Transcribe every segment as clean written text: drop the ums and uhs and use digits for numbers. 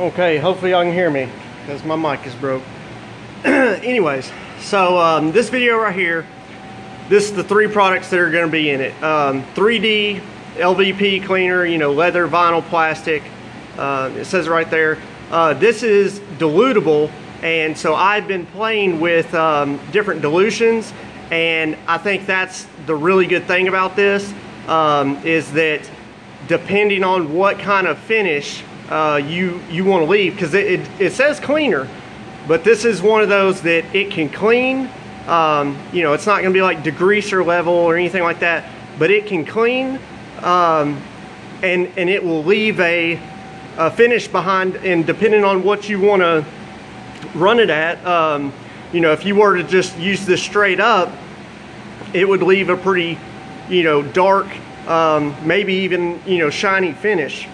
Okay, hopefully y'all can hear me because my mic is broke. Anyways, so this video right here, this is the 3 products that are going to be in it. 3D LVP cleaner, you know, leather, vinyl, plastic. It says right there. This is dilutable, and so I've been playing with different dilutions, and I think that's the really good thing about this, is that depending on what kind of finish you want to leave, because it says cleaner, but this is one of those that it can clean. You know, it's not going to be like degreaser level or anything like that, but it can clean, and it will leave a finish behind. And depending on what you want to run it at, you know, if you were to just use this straight up, it would leave a pretty, you know, dark, maybe even, you know, shiny finish.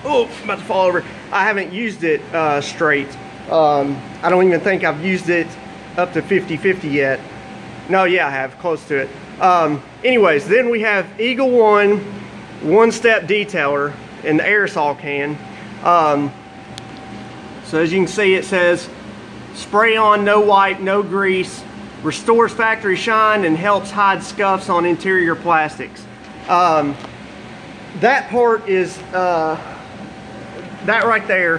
Oh, I'm about to fall over. I haven't used it straight. I don't even think I've used it up to 50-50 yet. No, yeah, I have, close to it. Anyways, then we have Eagle one-step detailer in the aerosol can. So as you can see, it says spray on, no wipe, no grease, restores factory shine, and helps hide scuffs on interior plastics. That part is that right there,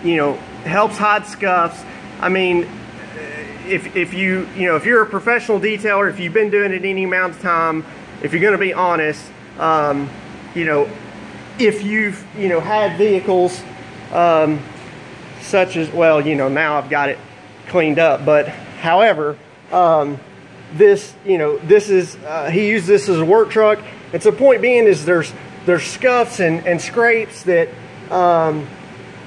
you know, helps hide scuffs. I mean, if you're a professional detailer, if you've been doing it any amount of time, if you're going to be honest, you know, if you've, you know, had vehicles such as, well, you know, now I've got it cleaned up, but however, this, you know, this is, he used this as a work truck. And so the point being is there's scuffs and scrapes that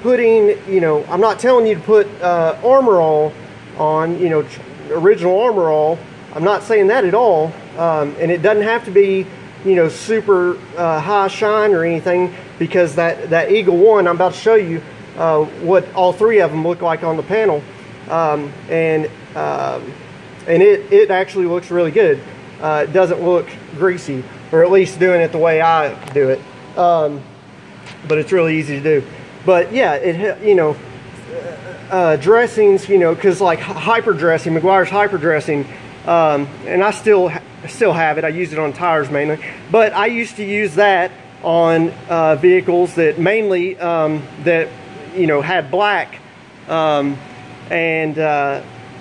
putting, you know, I'm not telling you to put Armor All on, you know, original Armor All. I'm not saying that at all. And it doesn't have to be, you know, super high shine or anything, because that Eagle One, I'm about to show you what all 3 of them look like on the panel. And it actually looks really good. It doesn't look greasy, or at least doing it the way I do it. But it's really easy to do. But yeah, it, you know, dressings, you know, because like hyper dressing, McGuire's hyper dressing, and I still have it. I use it on tires mainly, but I used to use that on vehicles that mainly that, you know, had black, and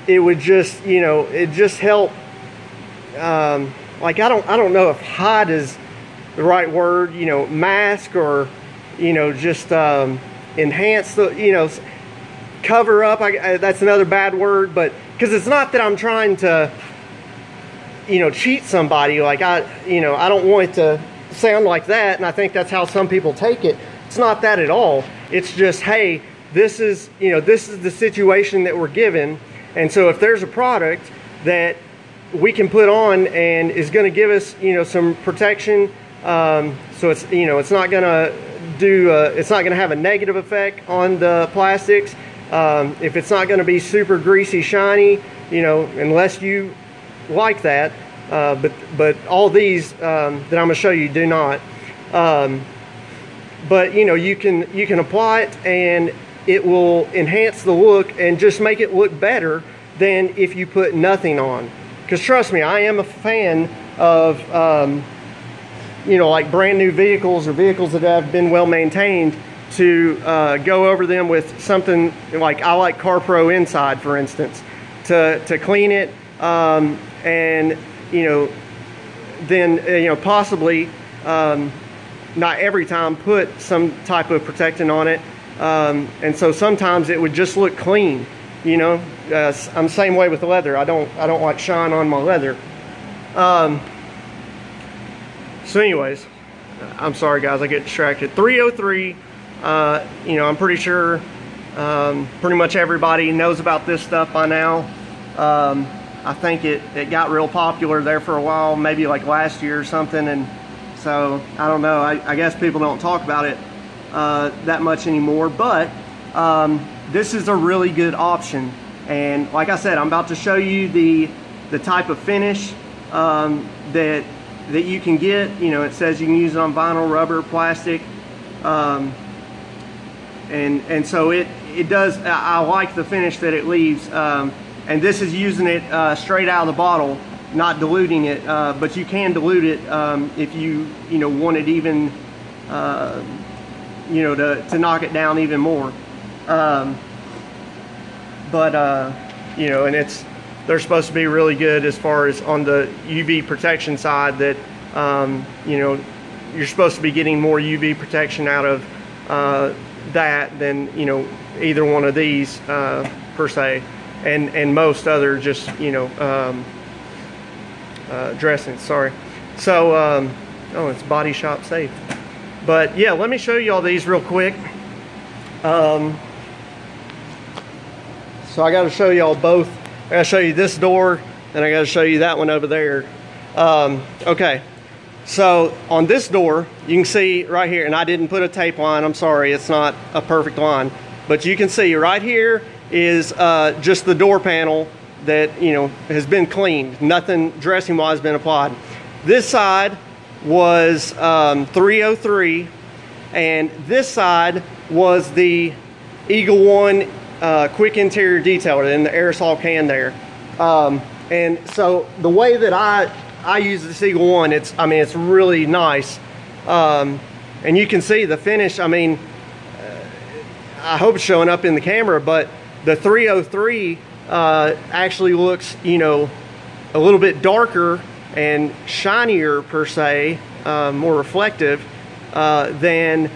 it would just, you know, it just helped. Like I don't know if hide is the right word, you know, mask, or, you know, just enhance the, you know, cover up. That's another bad word, but because it's not that I'm trying to, you know, cheat somebody. Like you know, I don't want it to sound like that, and I think that's how some people take it. It's not that at all. It's just, hey, this is, you know, this is the situation that we're given, and so if there's a product that we can put on and is going to give us, you know, some protection, so it's, you know, it's not going to do, it's not going to have a negative effect on the plastics. If it's not going to be super greasy, shiny, you know, unless you like that, but all these that I'm going to show you do not. But you know, you can apply it and it will enhance the look and just make it look better than if you put nothing on. Because trust me, I am a fan of, you know, like brand new vehicles or vehicles that have been well maintained, to go over them with something like, I like CarPro Inside, for instance, to clean it, and, you know, then, you know, possibly, not every time, put some type of protectant on it. And so sometimes it would just look clean, you know. I'm the same way with the leather. I don't like shine on my leather. So anyways, I'm sorry guys, I get distracted. 303, you know, I'm pretty sure pretty much everybody knows about this stuff by now. I think it got real popular there for a while, maybe like last year or something, and so I don't know, I guess people don't talk about it that much anymore, but this is a really good option. And like I said, I'm about to show you the type of finish that you can get. You know, it says you can use it on vinyl, rubber, plastic, and so it does. I like the finish that it leaves, and this is using it straight out of the bottle, not diluting it, but you can dilute it if you want it even, to knock it down even more. And they're supposed to be really good as far as on the UV protection side, that you're supposed to be getting more UV protection out of that than either one of these per se, and most other just dressings. Sorry. So oh, it's Body Shop safe. But yeah, let me show you all these real quick. So I got to show you all both. I got to show you this door, and I got to show you that one over there. Okay, so on this door, you can see right here, and I didn't put a tape line. I'm sorry, it's not a perfect line, but you can see right here is just the door panel that has been cleaned. Nothing dressing wise been applied. This side was 303, and this side was the Eagle One quick interior detailer in the aerosol can there. And so the way that I use this Eagle One, it's really nice, and you can see the finish. I mean, I hope it's showing up in the camera, but the 303 actually looks a little bit darker and shinier per se, more reflective than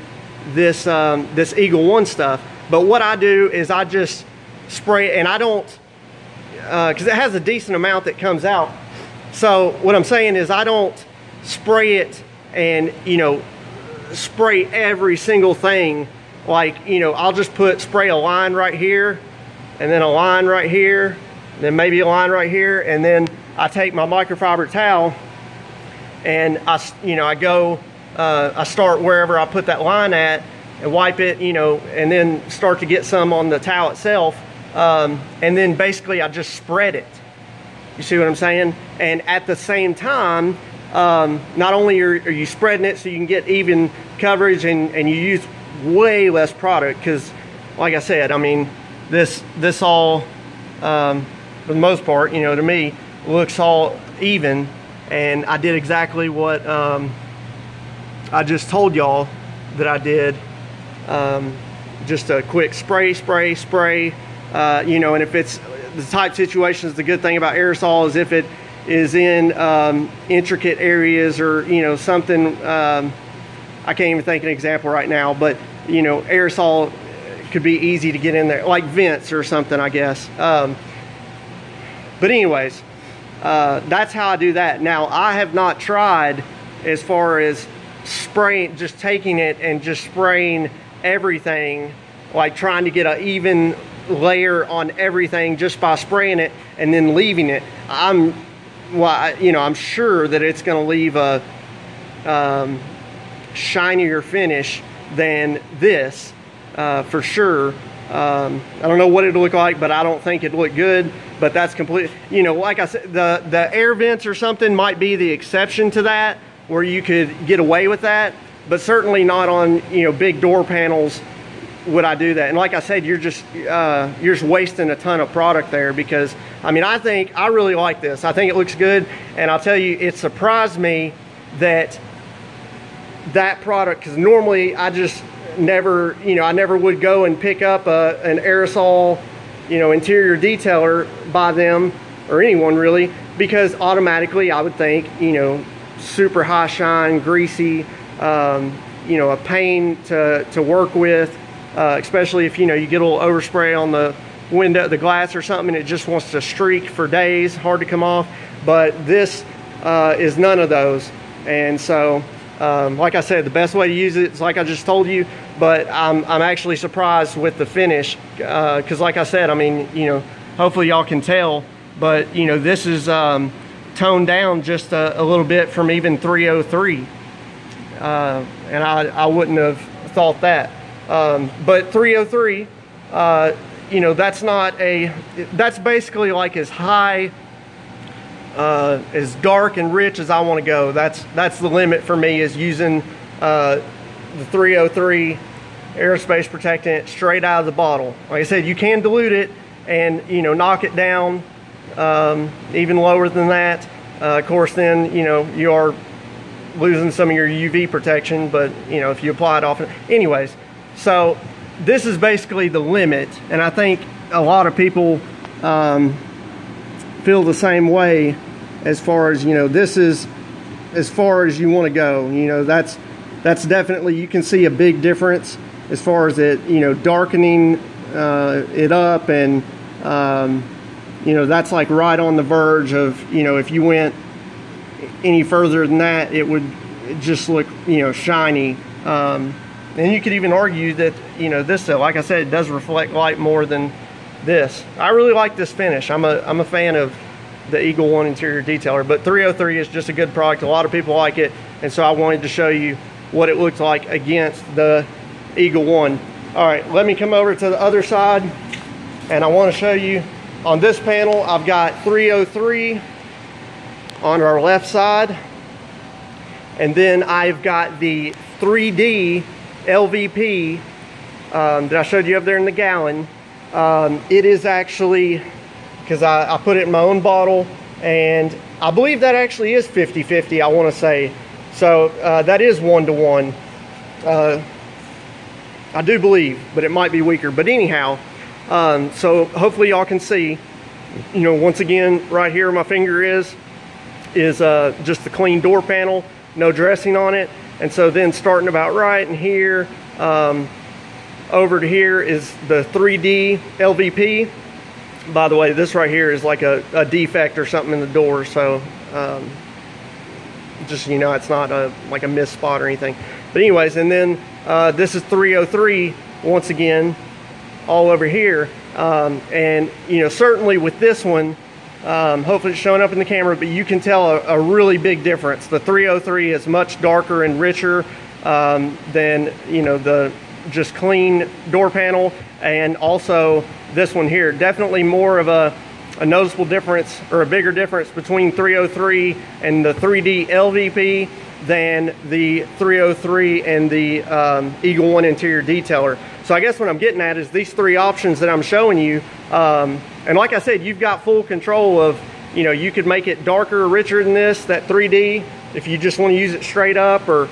this this Eagle One stuff. But what I do is I just spray, and I don't, because it has a decent amount that comes out. So what I'm saying is I don't spray it and spray every single thing. Like I'll just spray a line right here, and then a line right here, and then maybe a line right here, and then I take my microfiber towel and I go, I start wherever I put that line at, and wipe it, and then start to get some on the towel itself, and then basically I just spread it. You see what I'm saying? And at the same time, not only are you spreading it so you can get even coverage, and you use way less product, because like I said, I mean, this all for the most part, to me, looks all even, and I did exactly what I just told y'all that I did. Just a quick spray, and if it's the type situations, the good thing about aerosol is if it is in intricate areas, or something, I can't even think of an example right now, but aerosol could be easy to get in there, like vents or something, I guess. But anyways, that's how I do that. Now, I have not tried as far as spraying, just taking it and just spraying everything, like trying to get an even layer on everything just by spraying it and then leaving it. I'm sure that it's going to leave a shinier finish than this, for sure. I don't know what it'll look like, but I don't think it'd look good. But that's complete. Like I said, the air vents or something might be the exception to that, where you could get away with that, but certainly not on big door panels would I do that. And like I said, you're just wasting a ton of product there, because I really like this. I think it looks good, and I'll tell you, it surprised me that product, because normally I just never I never would go and pick up an aerosol interior detailer by them, or anyone really, because automatically I would think super high shine, greasy, a pain to work with, especially if you get a little overspray on the window, the glass or something, and it just wants to streak for days, hard to come off. But this is none of those. And so like I said, the best way to use it is like I just told you, but I'm actually surprised with the finish, because like I said, hopefully y'all can tell, but this is toned down just a little bit from even 303, and I wouldn't have thought that, but 303, that's basically like as high, as dark and rich as I want to go. That's the limit for me, is using the 303 aerospace protectant straight out of the bottle. Like I said, you can dilute it and, you know, knock it down even lower than that. Of course, then, you know, you are losing some of your UV protection, but, you know, if you apply it often. Anyways, so this is basically the limit, and I think a lot of people feel the same way as far as, you know, this is as far as you want to go. You know, that's definitely, you can see a big difference as far as it, you know, darkening it up, and you know, that's like right on the verge of, you know, if you went any further than that, it would just look, you know, shiny. And you could even argue that, you know, this, like I said, it does reflect light more than this. I really like this finish. I'm a fan of the Eagle One interior detailer, but 303 is just a good product. A lot of people like it, and so I wanted to show you what it looks like against the Eagle One. All right, let me come over to the other side, and I want to show you. On this panel, I've got 303 on our left side, and then I've got the 3D LVP that I showed you up there in the gallon. It is actually, because I put it in my own bottle, and I believe that actually is 50-50, I want to say. So that is 1-to-1. I do believe, but it might be weaker. But anyhow, so hopefully y'all can see, you know, once again, right here my finger is just the clean door panel, no dressing on it. And so then starting about right in here, over to here is the 3D LVP. By the way, this right here is like a defect or something in the door, so just, you know, it's not like a missed spot or anything. But anyways, and then this is 303 once again, all over here. And, you know, certainly with this one, hopefully it's showing up in the camera, but you can tell a really big difference. The 303 is much darker and richer than, you know, the just clean door panel. And also this one here, definitely more of a noticeable difference, or a bigger difference between 303 and the 3D LVP than the 303 and the Eagle One interior detailer. So I guess what I'm getting at is these three options that I'm showing you, and like I said, you've got full control of, you know, you could make it darker or richer than this, that 3D, if you just want to use it straight up, or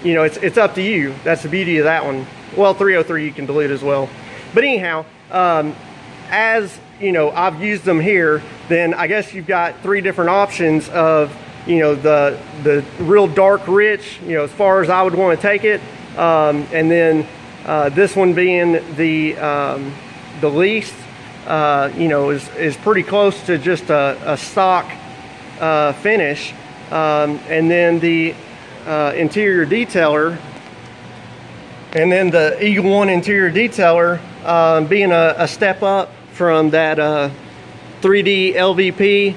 you know, it's up to you. That's the beauty of that one. Well, 303 you can dilute as well. But anyhow, as you know, I've used them here, then I guess you've got three different options of, you know, the real dark rich, you know, as far as I would want to take it, and then this one being the least, you know, is pretty close to just a stock finish, and then the interior detailer, and then the Eagle One interior detailer being a step up from that 3D LVP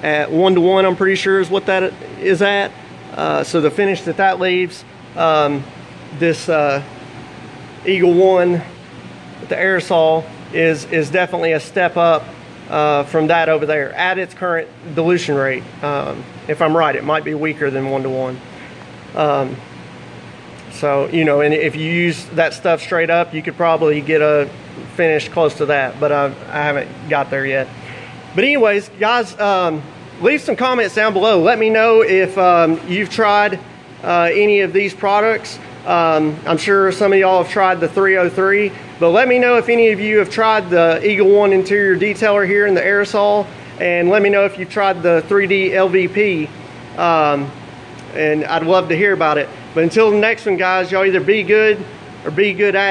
at 1-to-1, I'm pretty sure is what that is at. So the finish that leaves, this Eagle One with the aerosol is definitely a step up from that over there at its current dilution rate. If I'm right, it might be weaker than 1-to-1. So, you know, and if you use that stuff straight up, you could probably get a finish close to that, but I haven't got there yet. But anyways, guys, leave some comments down below. Let me know if you've tried any of these products. I'm sure some of y'all have tried the 303, but let me know if any of you have tried the Eagle One interior detailer here in the aerosol, and let me know if you've tried the 3D LVP, and I'd love to hear about it. But until the next one, guys, y'all either be good or be good at it.